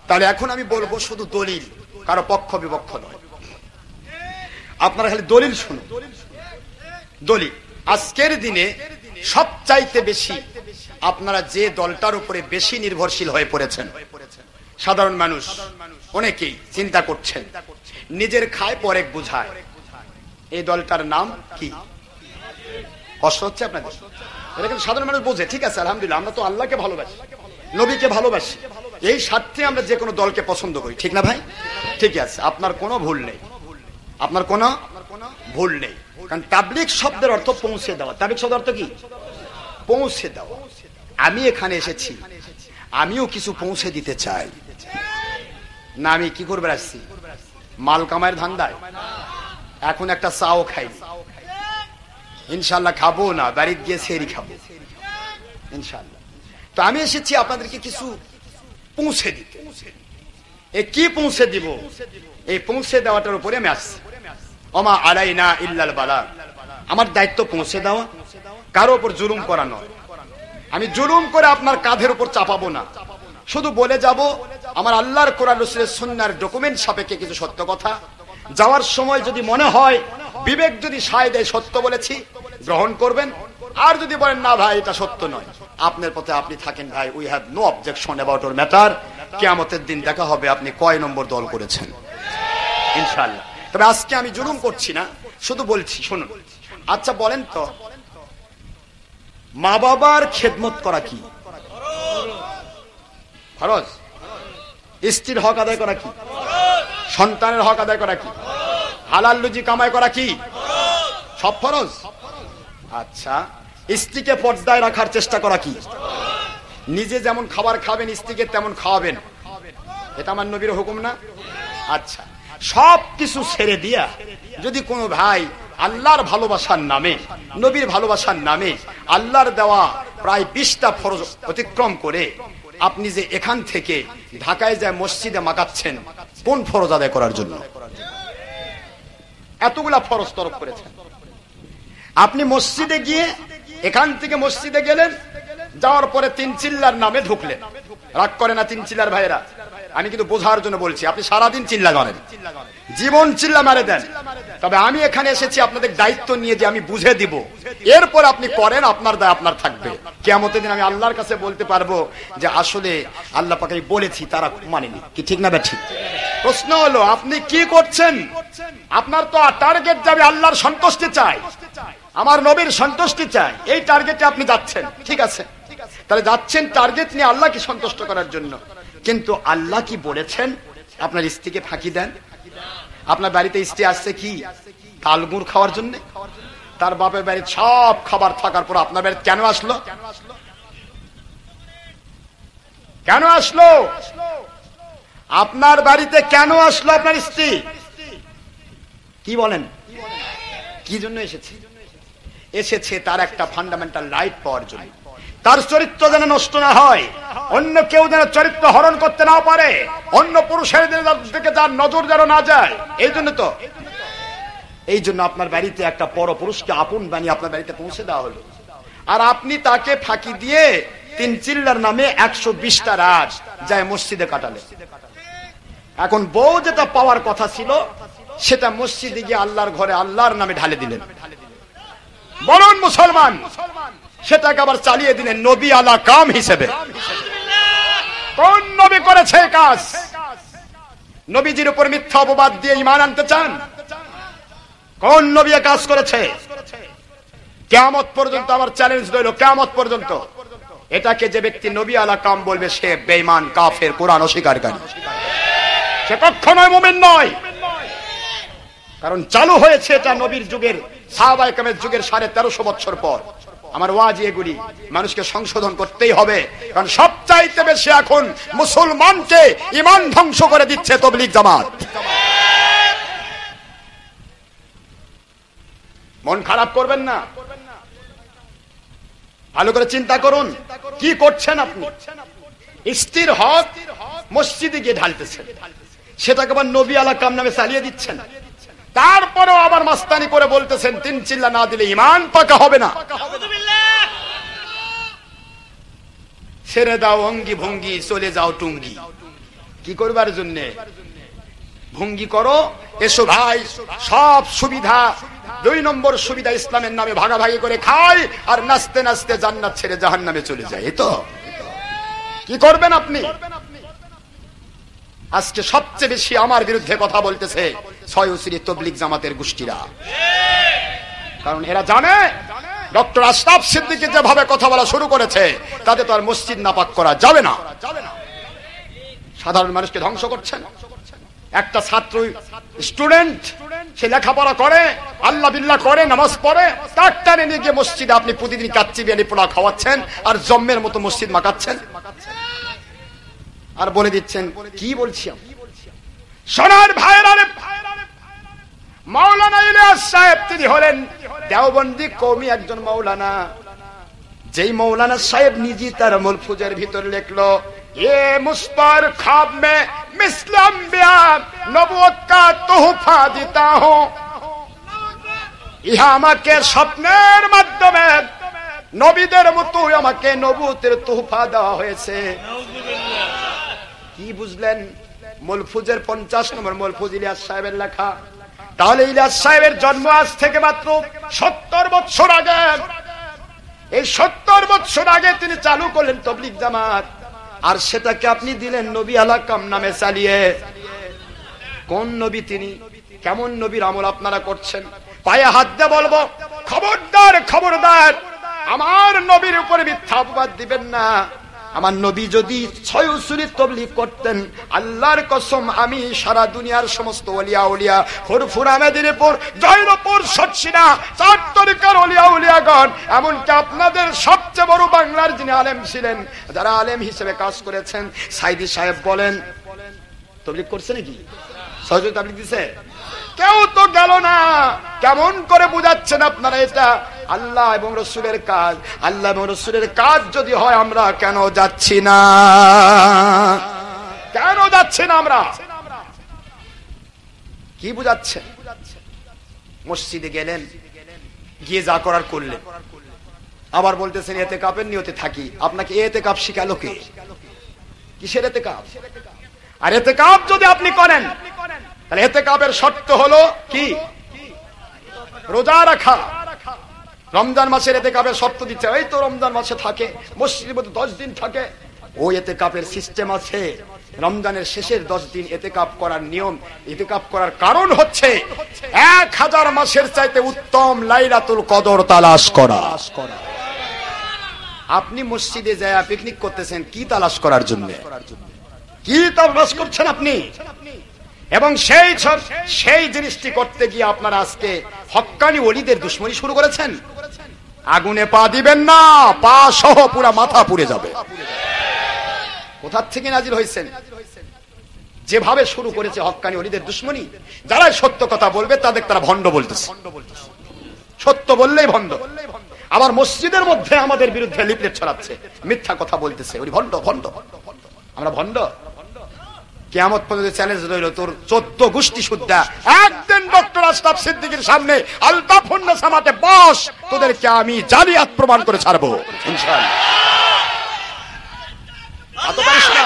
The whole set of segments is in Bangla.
তাহলে এখন আমি বলবো শুধু দলিল, কারো পক্ষ বিপক্ষ নয়। আপনারা খালি দলিল শুনুন। দলিল আজকের দিনে সবচাইতে বেশি আপনারা যে দলটার উপরে বেশি নির্ভরশীল হয়ে পড়েছেন, সাধারণ মানুষ অনেকেই চিন্তা করছেন, নিজের খায় পরেক বুঝায়, এই দলটার নাম কি? কষ্ট হচ্ছে আপনাদের? এটা কিন্তু সাধারণ মানুষ বোঝে, ঠিক আছে আলহামদুলিল্লাহ, আমরা তো আল্লাহকে ভালোবাসি, নবীকে ভালোবাসি, এই স্বার্থে আমরা যে কোনো দলকে পছন্দ করি, ঠিক না ভাই? ঠিক আছে, আপনার কোনো ভুল নেই, আপনার কোনো ভুল নেই। কারণ তাবলীগ শব্দের অর্থ পৌঁছে দেওয়া। তাবলীগ শব্দের অর্থ কি? পৌঁছে দেওয়া। আমি এখানে এসেছি, আমিও কিছু পৌঁছে দিতে চাই না। আমি কি করবে আসছি? মাল কামায়ের ধান্দায়? এখন একটা চাও খাইনি, ইনশাল্লাহ খাবো না, বাড়িতে গিয়ে সেরি খাবো ইনশাল্লাহ। তো আমি এসেছি আপনাদেরকে কিছু পৌঁছে দিতে। কি পৌঁছে দিব? এই পৌঁছে দেওয়াটার উপরে আমি আসছি। ওমা আলাইনা ইল্লাল বালাগ, আমার দায়িত্ব পৌঁছে দেওয়া, কারো উপর জুলুম করা নয়। আমি জুলুম করে আপনার কাঁধের উপর চাপাবো না, শুধু বলে যাব আমার আল্লাহর কোরআন রাসূলের সুন্নাহর ডকুমেন্ট সাপেক্ষে কিছু সত্য কথা। যাওয়ার সময় যদি মনে হয়, বিবেক যদি সায় দেয় সত্য বলেছি, গ্রহণ করবেন। আর যদি বলেন না ভাই এটা সত্য নয়, আপনার পথে আপনি থাকেন ভাই, we have no objection about your matter. কিয়ামতের দিন দেখা হবে আপনি কয় নম্বর দল করেছেন ইনশাআল্লাহ। তবে আজকে আমি জুলুম করছি না, শুধু বলছি শুনুন। আচ্ছা বলেন তো, মা বাবার খেদমত করা কি ফরজ? স্ত্রীর হক আদায় করা কি? সন্তানের হক আদায় করা কি? হালাল রুজি কামাই করা কি? সব ফরজ। আচ্ছা, স্ত্রীকে পর্দায় রাখার চেষ্টা করা কি? নিজে যেমন খাবার খাবেন স্ত্রীকে তেমন খাওয়াবেন, এটা আমার নবীর হুকুম না? আচ্ছা, সব কিছু ছেড়ে দিয়া যদি কোনো ভাই আল্লাহর ভালোবাসার নামে, নবীর ভালোবাসার নামে আল্লাহর দেওয়া প্রায় 20টা ফরজ অতিক্রম করে আপনি যে এখান থেকে ঢাকায় যায় মসজিদে মাকাচ্ছেন, কোন ফরজ আদায় করার জন্য? এতগুলা ফরজ তরক করেছেন। আপনি মসজিদে গিয়ে, এখান থেকে মসজিদে গেলেন, যাওয়ার পরে 3 চিল্লার নামে ঢুকলেন। রাগ করে না 3 চিল্লার ভাইয়েরা? আমি কিন্তু বোঝার জন্য বলছি। আপনি সারাদিন চিল্লা মারেন, জীবন চিল্লা মারে দেন, তবে আমি এখানে এসেছি আপনাদের দায়িত্ব নিয়ে যে আমি বুঝে দিব, এরপর আপনি করেন, আপনার দায় আপনার থাকবে। কিয়ামতের দিন আমি আল্লাহর কাছে বলতে পারবো যে আসলে আল্লাহ পাকে বলেছি, তারা মানেনি। কি ঠিক না? ঠিক। প্রশ্ন হলো আপনি কি করছেন? আপনার তো টার্গেট যাবে আল্লাহর সন্তুষ্টি চাই, আমার নবীর সন্তুষ্টি চাই, এই টার্গেটে আপনি যাচ্ছেন, ঠিক আছে? তাহলে যাচ্ছেন টার্গেট নিয়ে আল্লাহকে সন্তুষ্ট করার জন্য, কিন্তু আল্লাহ কি বলেছেন আপনার স্ত্রীকে ফাঁকি দেন? আপনার বাড়িতে স্ত্রী আসছে কি তালগুড় খাওয়ার জন্য? তার বাপের বাড়ির সব খাবার থাকার পর আপনার বাড়িতে কেন আসলো? কেন আসলো? আপনার বাড়িতে কেন আসলো আপনার স্ত্রী? কি বলেন? কি জন্য এসেছে? এসেছে তার একটা ফান্ডামেন্টাল রাইট পাওয়ার জন্য, তার চরিত্র যেন নষ্ট না হয়, অন্য কেউ যেন চরিত্র হরণ করতে না পারে, অন্য পুরুষের দিকে যার নজর যেন না যায়। এই জন্য তো, এই জন্য আপনার বাড়িতে একটা পরপুরুষকে আপন বানিয়ে আপনার বাড়িতে পৌঁছে দেওয়া হলো। আর আপনি তাকে ফাঁকি দিয়ে 3 চিল্লার নামে 120টা রাত যায় মসজিদে কাটালেন। এখন বউ যেটা পাওয়ার কথা ছিল সেটা মসজিদে গিয়ে আল্লাহর ঘরে আল্লাহর নামে ঢালে দিলেন। বলুন মুসলমান, সেটাকে আবার চালিয়ে দিলেন নবী আলা কাম হিসেবে। কোন নবী করেছে কাজ? নবীজির উপর মিথ্যা অপবাদ দিয়ে ঈমান আনতে চান? কোন নবী কাজ করেছে? কিয়ামত পর্যন্ত আমার চ্যালেঞ্জ রইল, কিয়ামত পর্যন্ত এটাকে যে ব্যক্তি নবী আলা কাম বলবে সে বেঈমান, কাফের, কোরআন অস্বীকারী, সে কখনোই মুমিন নয়। কারণ চালু হয়েছে এটা নবীর যুগের, সাহাবায়ে কেরামের যুগের 1350 বছর পর। আমার ওয়াজ এগুলি মানুষকে সংশোধন করতেই হবে, কারণ সবচাইতে বেশি এখন মুসলমানকে ঈমান ধ্বংস করে দিচ্ছে তাবলীগ জামাত। মন খারাপ করবেন না, ভালো করে চিন্তা করুন কি করছেন আপনি। স্ত্রীর হক মসজিদে গিয়ে ঢালতেছেন, সেটাকে আবার নবী আলা কাম নামে চালিয়ে দিচ্ছেন। তারপরেও আবার মাস্তানি করে বলতেছেন 3 চিল্লা না দিলে ঈমান পাকা হবে না। ছেড়ে দাও অঙ্গি ভঙ্গি, চলে যাও টুঙ্গি। কি করবার জন্য? ভঙ্গি করো, এসো ভাই, সব সুবিধা, 2 নম্বর সুবিধা ইসলামের নামে ভাগাভাগি করে খাই, আর নাচতে নাচতে জান্নাত ছেড়ে জাহান্নামে চলে যায়। এই তো কি করবেন আপনি? আজকে সবচেয়ে বেশি আমার বিরুদ্ধে কথা বলতেছে ছয়উসিরি তবলিগ জামাতের গোষ্ঠীরা। কারণ এরা জানে ডক্টর আশরাফ সিদ্দিকী যেভাবে কথা বলা শুরু করেছে, তাতে তো আর মসজিদ নাপাক করা যাবে না। সাধারণ মানুষকে ধ্বংস করছেন। একটা ছাত্র স্টুডেন্ট, সে লেখাপড়া করে, আল্লাহ বিল্লাহ করে, নামাজ পড়ে, তার টানে নিয়ে গিয়ে মসজিদে আপনি প্রতিদিন কাচ্চি বিরিয়ানি পোলাও খাওয়াচ্ছেন, আর জম্মের মতো মসজিদ মাকাচ্ছেন, আর বলে দিচ্ছেন কি বলছি। সোনার ভাইরা, মাওলানা ইলিয়াস সাহেব তিনি হলেন দেওবন্দি কওমি একজন মাওলানা। যেই মাওলানা সাহেব নিজে তার মালফুজের ভিতর লিখলো, ये मुझ पर ख्वाब में मिस्ल अंबिया नबुवत का तोहफा देता हूं। ইহা আমাকে স্বপ্নের মাধ্যমে নবীদের মতো আমাকে নবুয়তের তোহফা দেওয়া হয়েছে। কি বুঝলেন? মালফুজের 50 নম্বর মালফুজ ইলিয়াস সাহেবের লেখা। তাহলে ইলিয়াস সাহেবের জন্ম আজ থেকে মাত্র 70 বছর আগে। এই 70 বছর আগে তিনি চালু করলেন তবলিগ জামাত, আর সেটাকে আপনি দিলেন নবী আলাকাম নামে চালিয়ে। কোন নবী তিনি? কেমন নবীর আমল আপনারা করছেন? পায়ে হাত দিয়ে বলবো, খবরদার খবরদার, আমার নবীর উপরে মিথ্যা অপবাদ দিবেন না। আমার নবী যদি 6 উসুলি তবলিগ করতেন, আল্লাহর কসম আমি সারা দুনিয়ার সমস্ত ওলিয়া উলিয়া, ফুরফুরা মেদিনীপুর, জয়নপুর, সচ্ছিনা, 4 তরিকার ওলিয়া উলিয়াগণ, এমনকি আপনাদের সবচেয়ে বড় বাংলার যিনি আলেম ছিলেন, যারা আলেম হিসেবে কাজ করেছেন, সাইদি সাহেব বলেন, তবলিগ করছে নাকি? সহজে তবলিগ দিছে? কেউ তো গেল না। কেমন করে বুঝাচ্ছেন আপনারা এটা আল্লাহ এবং রসুলের কাজ? আল্লাহ এবং রসুলের কাজ যদি হয় আমরা কেন যাচ্ছি না? কেন যাচ্ছি না আমরা? কি বুঝাচ্ছেন? মসজিদে গেলেন, গিয়ে যা করার করলেন, আবার বলতেছেন এতেকাফের নিয়তে থাকি। আপনাকে এতেকাফ শিখালো কে? কিসের এতেকাফ? আর এতেকাফ যদি আপনি করেন, তাহলে এতেকাফের শর্ত হলো কি? রোজা রাখা। রমজান মাসের এতেকাফের শর্ত দিচ্ছে, এই তো রমজান মাসে থাকে, মসজিদের মধ্যে 10 দিন থাকে। ওই এতেকাফের সিস্টেম আছে। রমজানের শেষের 10 দিন এতেকাফ করার নিয়ম। এতেকাফ করার কারণ হচ্ছে 1000 মাসের চাইতে উত্তম লাইলাতুল কদর তালাশ করা। আপনি মসজিদে যায় পিকনিক করতেছেন কি তালাশ করার জন্য? কি তালাশ করছেন আপনি? এবং সেই জিনিসটি করতে গিয়ে আপনারা আজকে হক্কানি ওলিদের দুশমনি শুরু করেছেন। আগুনে পা দিবেন না, পা সহ পুরা মাথা পুড়ে যাবে। কোথা থেকে নাজিল হয়েছেন? যেভাবে শুরু করেছে হক্কানি ওলিদের দুশমনি, যারা সত্য কথা বলবে তাদের তারা ভণ্ড বলতেছে। সত্য বললেই ভণ্ড। আবার মসজিদের মধ্যে আমাদের বিরুদ্ধে লিফলেট ছড়াচ্ছে, মিথ্যা কথা বলতেছে, ওই ভণ্ড ভণ্ড। আমরা ভণ্ড? কিয়ামত পর্যন্ত চ্যালেঞ্জ রইল, তোর 14 গোষ্ঠী শুদ্ধা একদিন ডক্টর আশরাফ সিদ্দিকীর সামনে আলতাফুন্না সামাতে বস, তোদেরকে আমি জালিয়াত প্রমাণ করে ছাড়বো ইনশাআল্লাহ। এত পারিস না?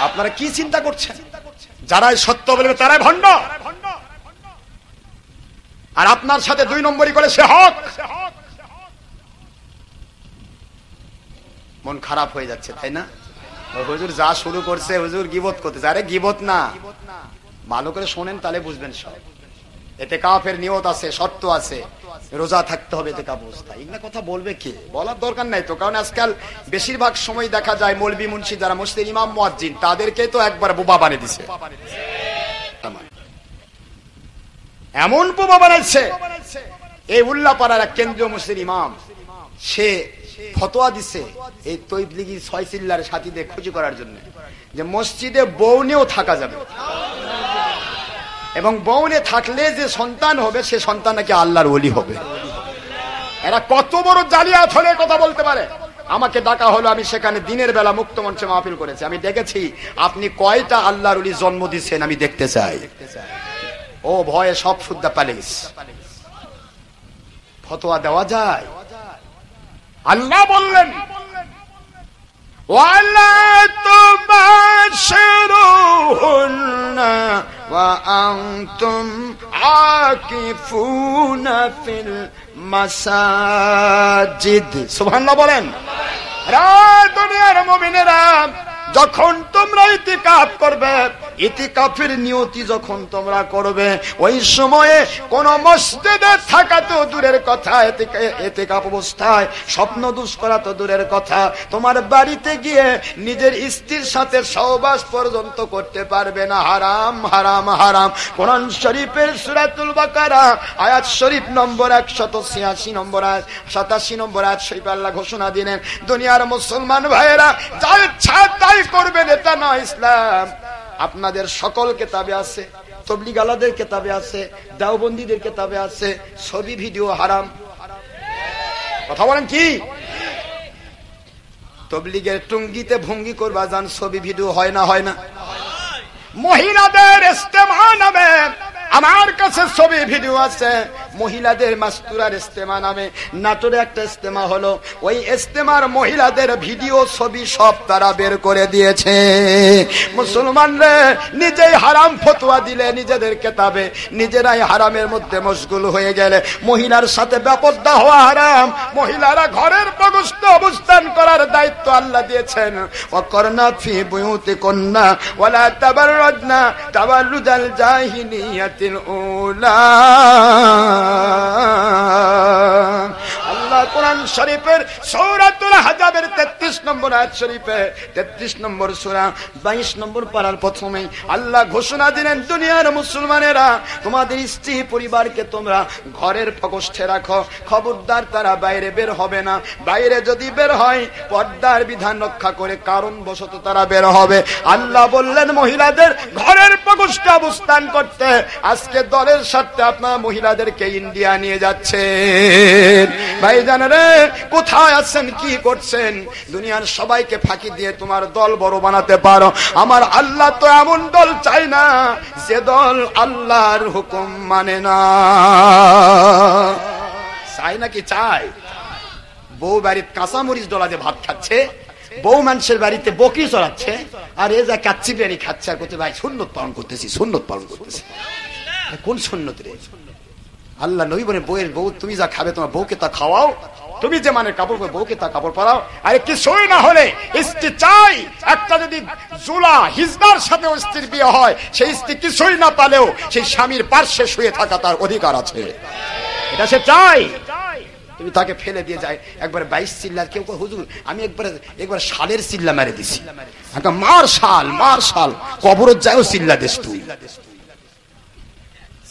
আপনারা কি চিন্তা করছেন? যারাই সত্য বলবে তারাই ভণ্ড, আর আপনার সাথে 2 নম্বরই করে সে হক। মন খারাপ হয়ে যাচ্ছে, তাই না? হুজুর যা শুরু করছে, হুজুর গীবত করতেছে। আরে গীবত না, ভালো করে শোনেন তাহলে বুঝবেন সব। এতেকাফের নিয়ত আছে, শর্ত আছে, রোজা থাকতে হবে এতেকাফ অবস্থায়। এগুলা কথা বলবে কে? বলার দরকার নাই তো। কারণ আজকাল বেশিরভাগ সময় দেখা যায় মৌলবি মুন্সি যারা মসজিদের ইমাম মুয়াজ্জিন, তাদেরকে তো একবার বোবা বানিয়ে দিছে। এমন বোবা বানাইছে, এই উল্লাপাড়ার এক কেন্দ্রীয় মসজিদের ইমাম, সে ফতোয়া দিছে এই তবলিগি 6 চিল্লার সাথীদের খুশি করার জন্য, যে মসজিদে বউ নিয়েও থাকা যাবে, এবং বউ নিয়ে থাকলে যে সন্তান হবে সে সন্তান নাকি আল্লাহর ওলি হবে। এরা কত বড় জালিয়াত হলে কথা বলতে পারে। আমাকে ডাকা হলো, আমি সেখানে দিনের বেলা মুক্ত মঞ্চে মাহফিল করেছি। আমি দেখেছি আপনি কয়টা আল্লাহর ওলি জন্ম দিচ্ছেন, আমি দেখতে চাই। ও ভয়ে সব শুদ্ধা পালিস। ফতোয়া দেওয়া যায়? আল্লাহ বললেন ওয়ালা তুবাশিরুহুন্না ওয়া আনতুম আকিফুনা ফিল মাসাজিদ। সুবহানাল্লাহ বলেন। রা দুনিয়ার মুমিনেরা, যখন তোমরা ইতিকাফ করবে, ইতিকাফের নিয়তি যখন তোমরা করবে, ওই সময়ে কোন মসজিদে থাকা তো দূরের কথা, ইতিকাফ অবস্থায় স্বপ্ন দুষ করা তো দূরের কথা, তোমার বাড়িতে গিয়ে নিজের স্ত্রীর সাথে সহবাস পর্যন্ত করতে পারবে না। হারাম হারাম হারাম। কোরআন শরীফের সূরাতুল বাকারা আয়াত শরীফ নম্বর 186 নম্বর আয়াত 87 নম্বর আয়াত শরীফ আল্লাহ ঘোষণা দিলেন, দুনিয়ার মুসলমান ভাইয়েরা যা ইচ্ছা তাই করবেন, এটা নয় ইসলাম। আপনাদের সকল কিতাবে আছে, তবলিগ আলাদের কিতাবে আছে, দেওবন্দীদের কিতাবে আছে, ছবি ভিডিও হারাম। কথা বলেন কি? তবলিগের টুঙ্গিতে ভঙ্গি করবা যান, ছবি ভিডিও হয় না? হয় না? মহিলাদের ইস্তেমা নামে আমার কাছে ছবি ভিডিও আছে, মহিলাদের মাস্তুরার ইস্তেমা নামে নাটোরে একটা ইস্তেমা হলো, ওই ইস্তেমার মহিলাদের ভিডিও ছবি সব তারা বের করে দিয়েছে। মুসলমানরা নিজেই হারাম ফতোয়া দিলে, নিজেদের কিতাবে নিজেরাই হারামের মধ্যে মশগুল হয়ে গেলে, মহিলার সাথে বেপরদা হওয়া হারাম। মহিলারা ঘরের প্রকোষ্ঠে অবস্থান করার দায়িত্ব আল্লাহ দিয়েছেন। ওয়াকরনা ফি বুয়ুতিকুন্না ওয়ালা তাবাররাজনা তাবাররুজাল জাহিলিয়াতিল উলা। আল্লাহ কোরআন শরীফের সূরাতুল আহজাবের 33 নম্বর আয়াত শরীফে 33 নম্বর সূরা 22 নম্বর পারার প্রথমে আল্লাহ ঘোষণা দিলেন, দুনিয়ার মুসলমানেরা, তোমাদের স্ত্রী পরিবারকে তোমরা ঘরের প্রকোষ্ঠে রাখো, খবরদার তারা বাইরে বের হবে না। বাইরে যদি বের হয় পর্দার বিধান রক্ষা করে কারণবশত তারা বের হবে। আল্লাহ বললেন মহিলাদের ঘরের প্রকোষ্ঠে অবস্থান করতে। আজকে দলের স্বার্থে আপনারা মহিলাদেরকে ইন্ডিয়া নিয়ে যাচ্ছেন। ভাইজান রে, কোথায় আছেন, কি করছেন? দুনিয়ার সবাইকে ফাঁকি দিয়ে তোমার দল বড় বানাতে পারো। আমার আল্লাহ তো এমন দল চাই না যে দল আল্লাহর হুকুম মানে না। চাই নাকি চাই? বউ বাড়িতে কাঁচামরিচ ডলা দিয়ে ভাত খাচ্ছে, বউ মানুষের বাড়িতে বকরি চড়াচ্ছে, আর এ যা কাচ্চি বিরিয়ানি খাচ্ছে আর করতে, ভাই সুন্নত পালন করতেছি, সুন্নত পালন করতেছি। কোন সুন্নত রে? আল্লাহ নবী বলেন, বউয়ের বউ তুমি যা খাবে তোমার বউকে তা খাওয়াও, তুমি যে মানে কাপড় পরে বউকে তা কাপড় পরাও। আরে কিছুই না হলে স্ত্রী চাই, একটা যদি জুলা হিজদার সাথে স্ত্রীর বিয়ে হয়, সেই স্ত্রী কিছুই না পালেও সেই স্বামীর পার্শ্বে শুয়ে থাকা তার অধিকার আছে, এটা সে চাই। তুমি তাকে ফেলে দিয়ে যায় একবার 22 চিল্লার, কেউ হুজুর আমি একবার শালের চিল্লা মেরে দিছি, মার শাল মার শাল, কবরত যায়ও চিল্লা দেশ তুই।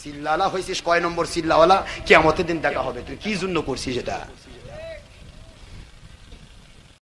চিল্লালা হয়েছিস কয় নম্বর চিল্লাওয়ালা? কিয়ামতের দিন দেখা হবে, তুই কি জন্য করছিস এটা?